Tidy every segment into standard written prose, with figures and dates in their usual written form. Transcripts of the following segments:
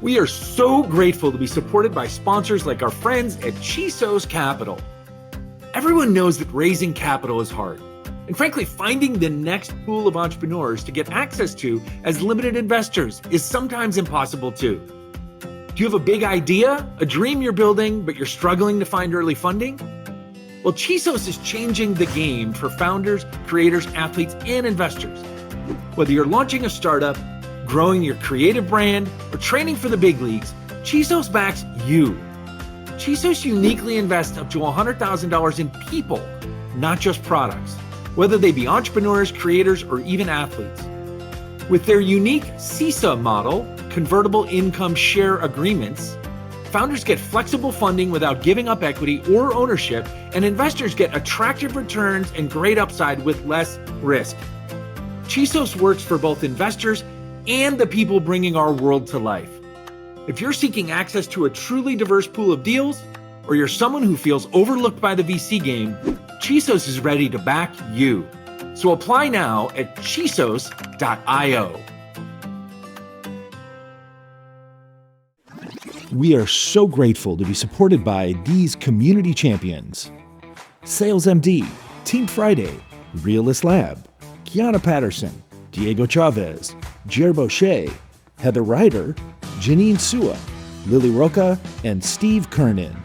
We are so grateful to be supported by sponsors like our friends at Chisos Capital. Everyone knows that raising capital is hard. And frankly, finding the next pool of entrepreneurs to get access to as limited investors is sometimes impossible too. Do you have a big idea, a dream you're building, but you're struggling to find early funding? Well, Chisos is changing the game for founders, creators, athletes, and investors. Whether you're launching a startup, growing your creative brand, or training for the big leagues, Chisos backs you. Chisos uniquely invests up to $100,000 in people, not just products, whether they be entrepreneurs, creators, or even athletes. With their unique CISA model, convertible income share agreements, founders get flexible funding without giving up equity or ownership, and investors get attractive returns and great upside with less risk. Chisos works for both investors and the people bringing our world to life. If you're seeking access to a truly diverse pool of deals, or you're someone who feels overlooked by the VC game, Chisos is ready to back you. So apply now at chisos.io. We are so grateful to be supported by these community champions: Sales MD, Team Friday, Realist Lab, Kiana Patterson, Diego Chavez, Jer Boucher, Heather Ryder, Janine Sua, Lily Roca, and Steve Kernan.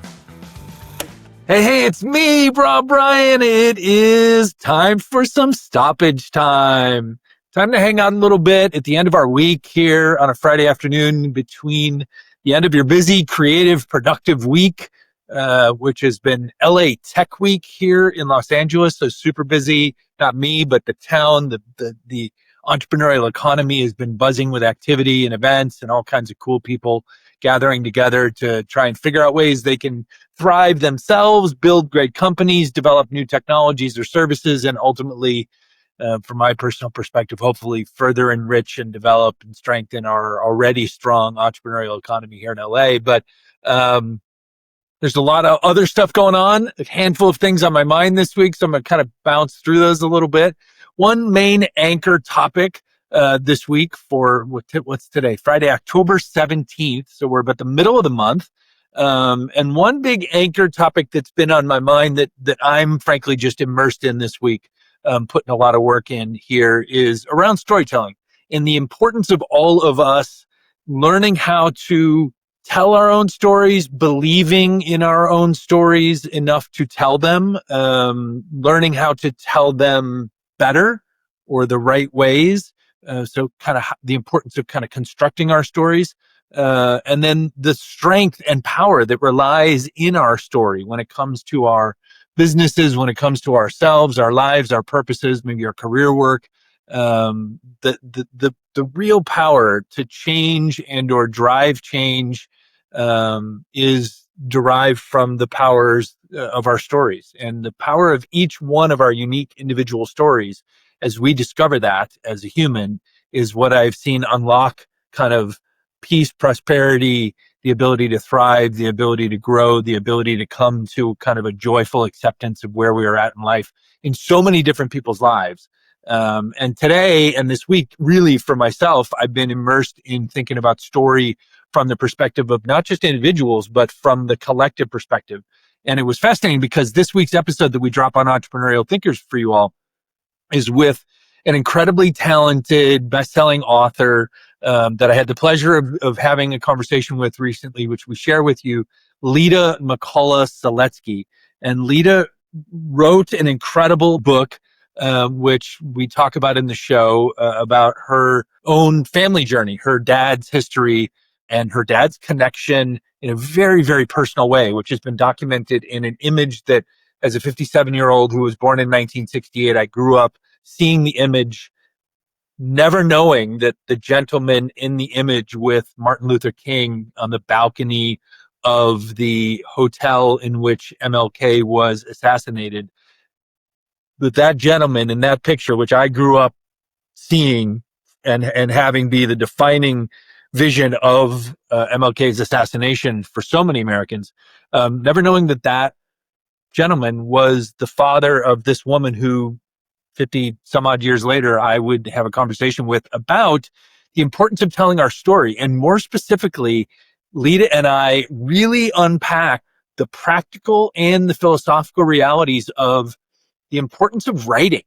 Hey, it's me, Rob Bryan. It is time for some stoppage time. Time to hang out a little bit at the end of our week here on a Friday afternoon between the end of your busy, creative, productive week, which has been LA Tech Week here in Los Angeles. So super busy, not me, but the town, the entrepreneurial economy has been buzzing with activity and events and all kinds of cool people gathering together to try and figure out ways they can thrive themselves, build great companies, develop new technologies or services, and ultimately, from my personal perspective, hopefully further enrich and develop and strengthen our already strong entrepreneurial economy here in LA. But there's a lot of other stuff going on, a handful of things on my mind this week, so I'm going to kind of bounce through those a little bit. One main anchor topic this week for what's today, Friday, October 17th. So we're about the middle of the month. And one big anchor topic that's been on my mind that I'm frankly just immersed in this week, putting a lot of work in here, is around storytelling and the importance of all of us learning how to tell our own stories, believing in our own stories enough to tell them, learning how to tell them better or the right ways. So kind of the importance of kind of constructing our stories, and then the strength and power that relies in our story when it comes to our businesses, when it comes to ourselves, our lives, our purposes, maybe our career work. The real power to change and or drive change is derived from the powers of our stories, and the power of each one of our unique individual stories, as we discover that as a human, is what I've seen unlock kind of peace, prosperity, the ability to thrive, the ability to grow, the ability to come to kind of a joyful acceptance of where we are at in life in so many different people's lives. And today and this week, really for myself, I've been immersed in thinking about story from the perspective of not just individuals, but from the collective perspective. And it was fascinating because this week's episode that we drop on Entrepreneurial Thinkers for you all is with an incredibly talented, best-selling author that I had the pleasure of having a conversation with recently, which we share with you, Leta McCullough Seletzky. And Leta wrote an incredible book, which we talk about in the show, about her own family journey, her dad's history, and her dad's connection in a very, very personal way, which has been documented in an image that, as a 57-year-old who was born in 1968, I grew up seeing the image, never knowing that the gentleman in the image with Martin Luther King on the balcony of the hotel in which MLK was assassinated, that gentleman in that picture, which I grew up seeing and having be the defining vision of MLK's assassination for so many Americans, never knowing that gentleman was the father of this woman who 50 some odd years later, I would have a conversation with about the importance of telling our story. And more specifically, Leta and I really unpack the practical and the philosophical realities of the importance of writing,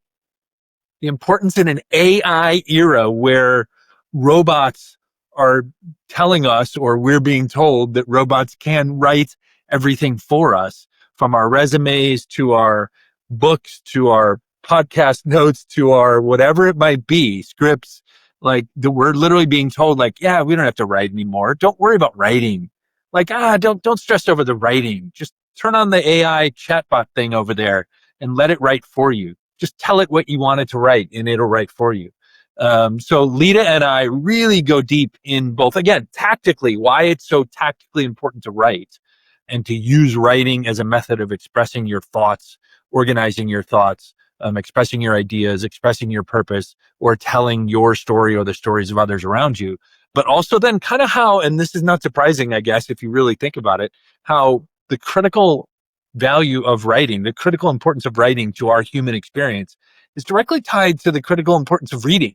the importance in an AI era where robots are telling us, or we're being told that robots can write everything for us, from our resumes to our books to our podcast notes to our whatever it might be, scripts. Like we're literally being told, like, yeah, we don't have to write anymore. Don't worry about writing. Like, don't stress over the writing. Just turn on the AI chatbot thing over there and let it write for you. Just tell it what you want it to write and it'll write for you. So Leta and I really go deep in both, again, tactically, why it's so tactically important to write and to use writing as a method of expressing your thoughts, organizing your thoughts, expressing your ideas, expressing your purpose, or telling your story or the stories of others around you. But also then kind of how, and this is not surprising, I guess, if you really think about it, how the critical value of writing, the critical importance of writing to our human experience is directly tied to the critical importance of reading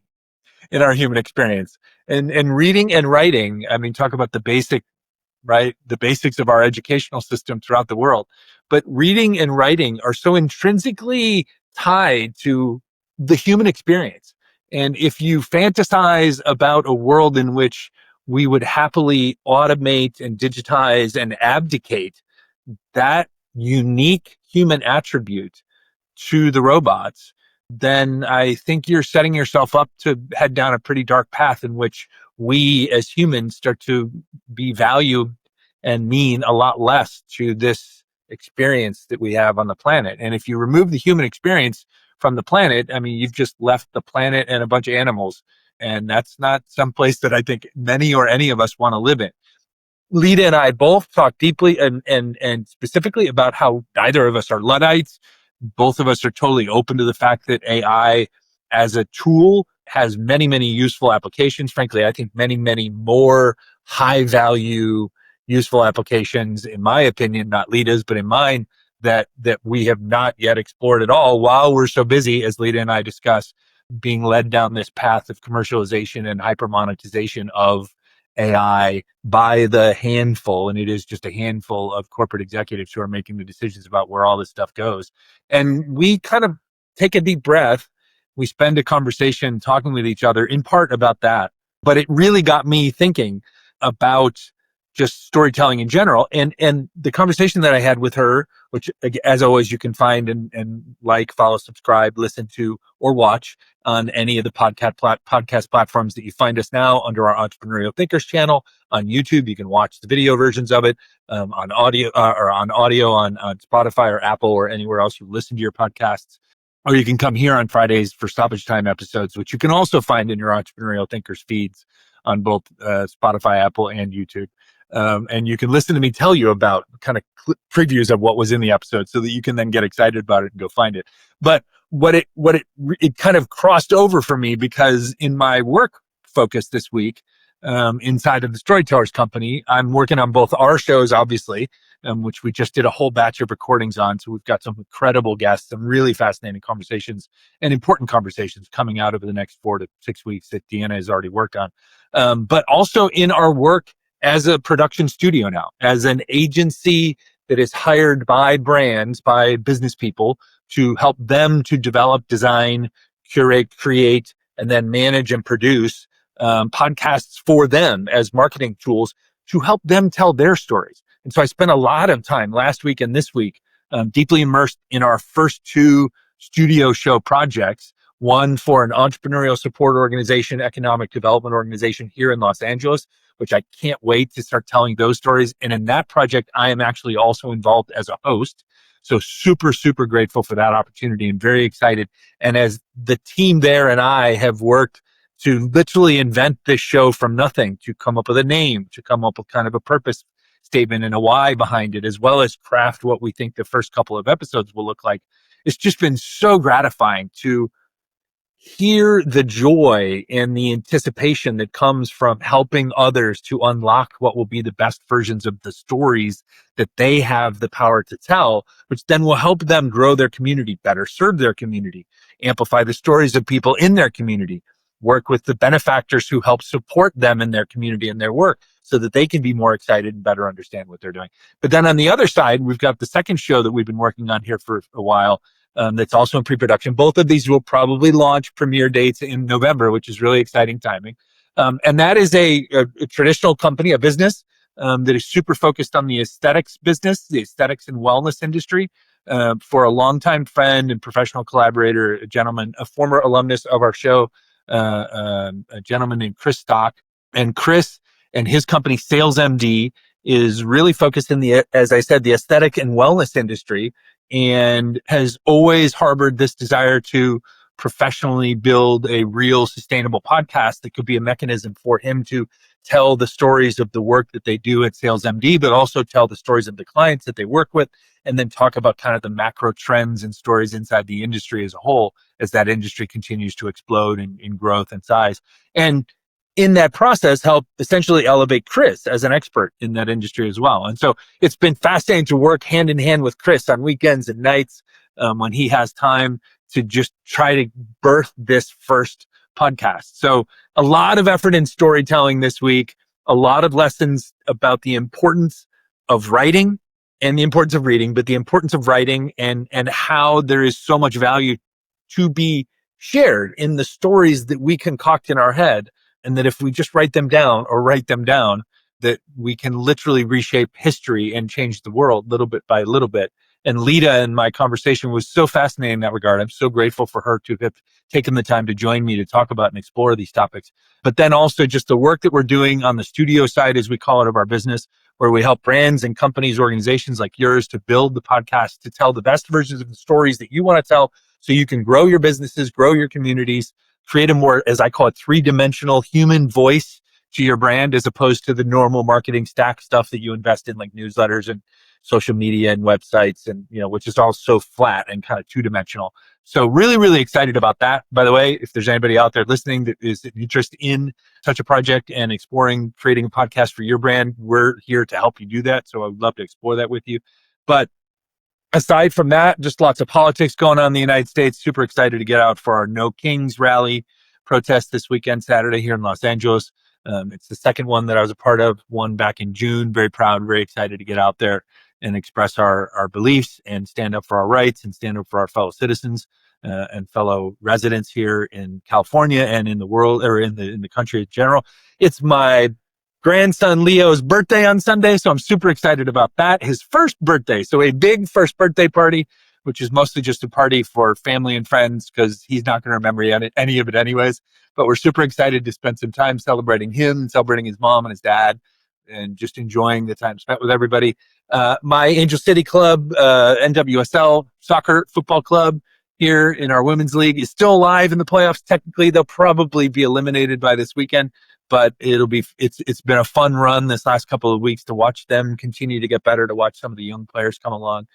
in our human experience. And reading and writing, I mean, talk about the basic, right? The basics of our educational system throughout the world. But reading and writing are so intrinsically tied to the human experience. And if you fantasize about a world in which we would happily automate and digitize and abdicate that unique human attribute to the robots, then I think you're setting yourself up to head down a pretty dark path in which we as humans start to be valued and mean a lot less to this experience that we have on the planet. And if you remove the human experience from the planet, I mean, you've just left the planet and a bunch of animals. And that's not some place that I think many or any of us want to live in. Leta and I both talk deeply and specifically about how neither of us are Luddites. Both of us are totally open to the fact that AI as a tool has many, many useful applications. Frankly, I think many, many more high value, useful applications, in my opinion, not Leta's, but in mine, that we have not yet explored at all while we're so busy, as Leta and I discuss, being led down this path of commercialization and hyper monetization of AI by the handful, and it is just a handful of corporate executives who are making the decisions about where all this stuff goes. And we kind of take a deep breath. We spend a conversation talking with each other in part about that. But it really got me thinking about just storytelling in general. And the conversation that I had with her, which as always, you can find and like, follow, subscribe, listen to, or watch on any of the podcast platforms that you find us now under our Entrepreneurial Thinkers channel. On YouTube, you can watch the video versions of it on audio on Spotify or Apple or anywhere else you listen to your podcasts. Or you can come here on Fridays for Stoppage Time episodes, which you can also find in your Entrepreneurial Thinkers feeds on both Spotify, Apple, and YouTube. And you can listen to me tell you about kind of previews of what was in the episode so that you can then get excited about it and go find it. But what it kind of crossed over for me, because in my work focus this week, inside of the Storytellers Company, I'm working on both our shows, obviously, which we just did a whole batch of recordings on. So we've got some incredible guests, some really fascinating conversations and important conversations coming out over the next 4 to 6 weeks that Deanna has already worked on. But also in our work as a production studio now, as an agency that is hired by brands, by business people to help them to develop, design, curate, create, and then manage and produce podcasts for them as marketing tools to help them tell their stories. And so I spent a lot of time last week and this week deeply immersed in our first 2 studio show projects, one for an entrepreneurial support organization, economic development organization here in Los Angeles, which I can't wait to start telling those stories. And in that project, I am actually also involved as a host. So super, super grateful for that opportunity and very excited. And as the team there and I have worked to literally invent this show from nothing, to come up with a name, to come up with kind of a purpose statement and a why behind it, as well as craft what we think the first couple of episodes will look like. It's just been so gratifying to hear the joy and the anticipation that comes from helping others to unlock what will be the best versions of the stories that they have the power to tell, which then will help them grow their community better, serve their community, amplify the stories of people in their community, work with the benefactors who help support them in their community and their work so that they can be more excited and better understand what they're doing. But then on the other side, we've got the second show that we've been working on here for a while, that's also in pre-production. Both of these will probably launch premiere dates in November, which is really exciting timing. And that is a traditional company, a business that is super focused on the aesthetics business, the aesthetics and wellness industry. For a longtime friend and professional collaborator, a gentleman, a former alumnus of our show, a gentleman named Chris Stock. And Chris and his company, Sales MD, is really focused in the, as I said, the aesthetic and wellness industry, and has always harbored this desire to professionally build a real sustainable podcast that could be a mechanism for him to tell the stories of the work that they do at Sales MD, but also tell the stories of the clients that they work with, and then talk about kind of the macro trends and stories inside the industry as a whole, as that industry continues to explode in growth and size. And in that process, help essentially elevate Chris as an expert in that industry as well. And so it's been fascinating to work hand in hand with Chris on weekends and nights when he has time to just try to birth this first podcast. So a lot of effort in storytelling this week, a lot of lessons about the importance of writing and the importance of reading, but the importance of writing and how there is so much value to be shared in the stories that we concoct in our head. And that if we just write them down, that we can literally reshape history and change the world little bit by little bit. And Leta and my conversation was so fascinating in that regard. I'm so grateful for her to have taken the time to join me to talk about and explore these topics. But then also just the work that we're doing on the studio side, as we call it, of our business, where we help brands and companies, organizations like yours to build the podcast, to tell the best versions of the stories that you want to tell so you can grow your businesses, grow your communities, create a more, as I call it, three-dimensional human voice to your brand, as opposed to the normal marketing stack stuff that you invest in, like newsletters and social media and websites, and which is all so flat and kind of two-dimensional. So really, really excited about that. By the way, if there's anybody out there listening that is interested in such a project and exploring creating a podcast for your brand, we're here to help you do that. So I would love to explore that with you. But aside from that, just lots of politics going on in the United States. Super excited to get out for our No Kings rally protest this weekend, Saturday, here in Los Angeles. It's the second one that I was a part of, one back in June. Very proud, very excited to get out there and express our beliefs and stand up for our rights and stand up for our fellow citizens and fellow residents here in California and in the world, or in the country in general. It's my grandson Leo's birthday on Sunday, so I'm super excited about that. His first birthday, so a big first birthday party, which is mostly just a party for family and friends because he's not going to remember any of it anyways. But we're super excited to spend some time celebrating him, celebrating his mom and his dad, and just enjoying the time spent with everybody. My Angel City Club, NWSL soccer football club here in our women's league is still alive in the playoffs. Technically, they'll probably be eliminated by this weekend, but it's been a fun run this last couple of weeks to watch them continue to get better, to watch some of the young players come along.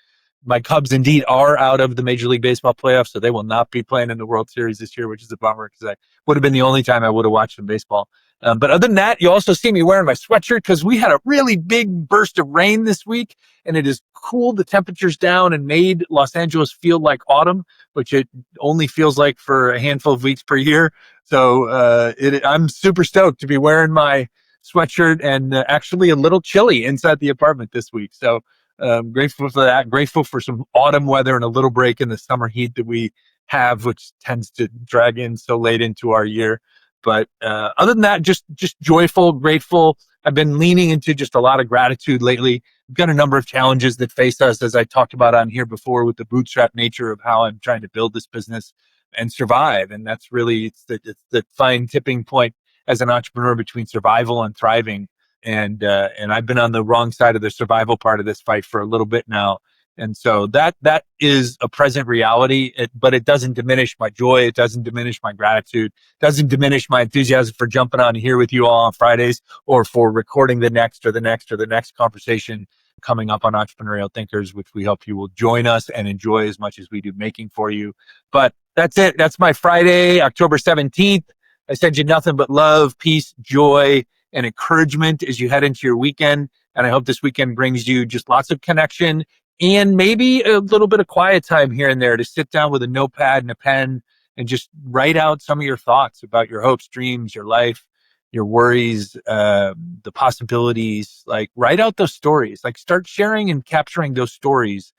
My Cubs indeed are out of the Major League Baseball playoffs, so they will not be playing in the World Series this year, which is a bummer because I would have been the only time I would have watched them baseball. But other than that, you also see me wearing my sweatshirt because we had a really big burst of rain this week, and it has cooled the temperatures down and made Los Angeles feel like autumn, which it only feels like for a handful of weeks per year. So I'm super stoked to be wearing my sweatshirt, and actually a little chilly inside the apartment this week. So grateful for that. Grateful for some autumn weather and a little break in the summer heat that we have, which tends to drag in so late into our year. But other than that, just joyful, grateful. I've been leaning into just a lot of gratitude lately. We've got a number of challenges that face us, as I talked about on here before, with the bootstrap nature of how I'm trying to build this business and survive. And that's really, it's the fine tipping point as an entrepreneur between survival and thriving. And I've been on the wrong side of the survival part of this fight for a little bit now. And so that is a present reality, but it doesn't diminish my joy. It doesn't diminish my gratitude. It doesn't diminish my enthusiasm for jumping on here with you all on Fridays, or for recording the next conversation coming up on Entrepreneurial Thinkers, which we hope you will join us and enjoy as much as we do making for you. But that's it. That's my Friday, October 17th. I send you nothing but love, peace, joy, and encouragement as you head into your weekend. And I hope this weekend brings you just lots of connection and maybe a little bit of quiet time here and there to sit down with a notepad and a pen and just write out some of your thoughts about your hopes, dreams, your life, your worries, the possibilities. Like, write out those stories. Like, start sharing and capturing those stories,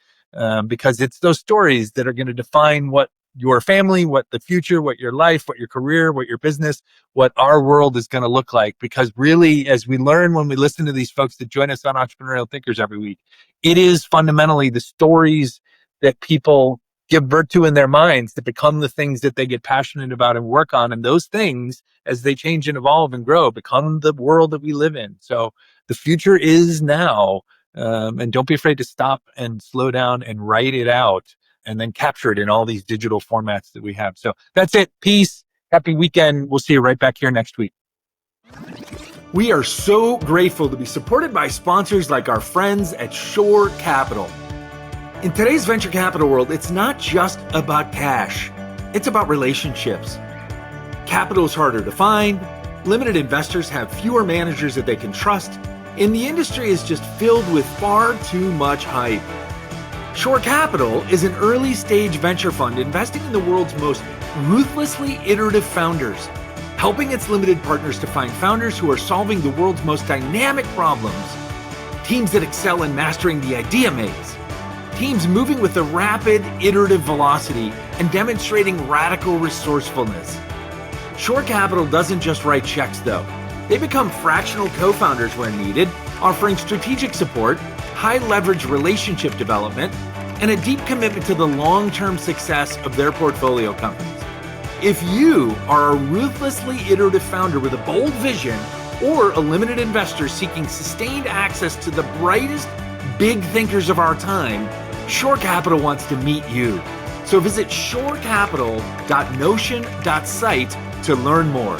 because it's those stories that are going to define what your family, what the future, what your life, what your career, what your business, what our world is going to look like. Because really, as we learn when we listen to these folks that join us on Entrepreneurial Thinkers every week, it is fundamentally the stories that people give birth to in their minds that become the things that they get passionate about and work on. And those things, as they change and evolve and grow, become the world that we live in. So the future is now. And don't be afraid to stop and slow down and write it out, and then capture it in all these digital formats that we have. So that's it. Peace. Happy weekend. We'll see you right back here next week. We are so grateful to be supported by sponsors like our friends at Shore Capital. In today's venture capital world, it's not just about cash. It's about relationships. Capital is harder to find. Limited investors have fewer managers that they can trust. And the industry is just filled with far too much hype. Shore Capital is an early-stage venture fund investing in the world's most ruthlessly iterative founders, helping its limited partners to find founders who are solving the world's most dynamic problems, teams that excel in mastering the idea maze, teams moving with a rapid, iterative velocity and demonstrating radical resourcefulness. Shore Capital doesn't just write checks, though. They become fractional co-founders when needed, offering strategic support, high-leverage relationship development, and a deep commitment to the long-term success of their portfolio companies. If you are a ruthlessly iterative founder with a bold vision, or a limited investor seeking sustained access to the brightest big thinkers of our time, Shore Capital wants to meet you. So visit shorecapital.notion.site to learn more.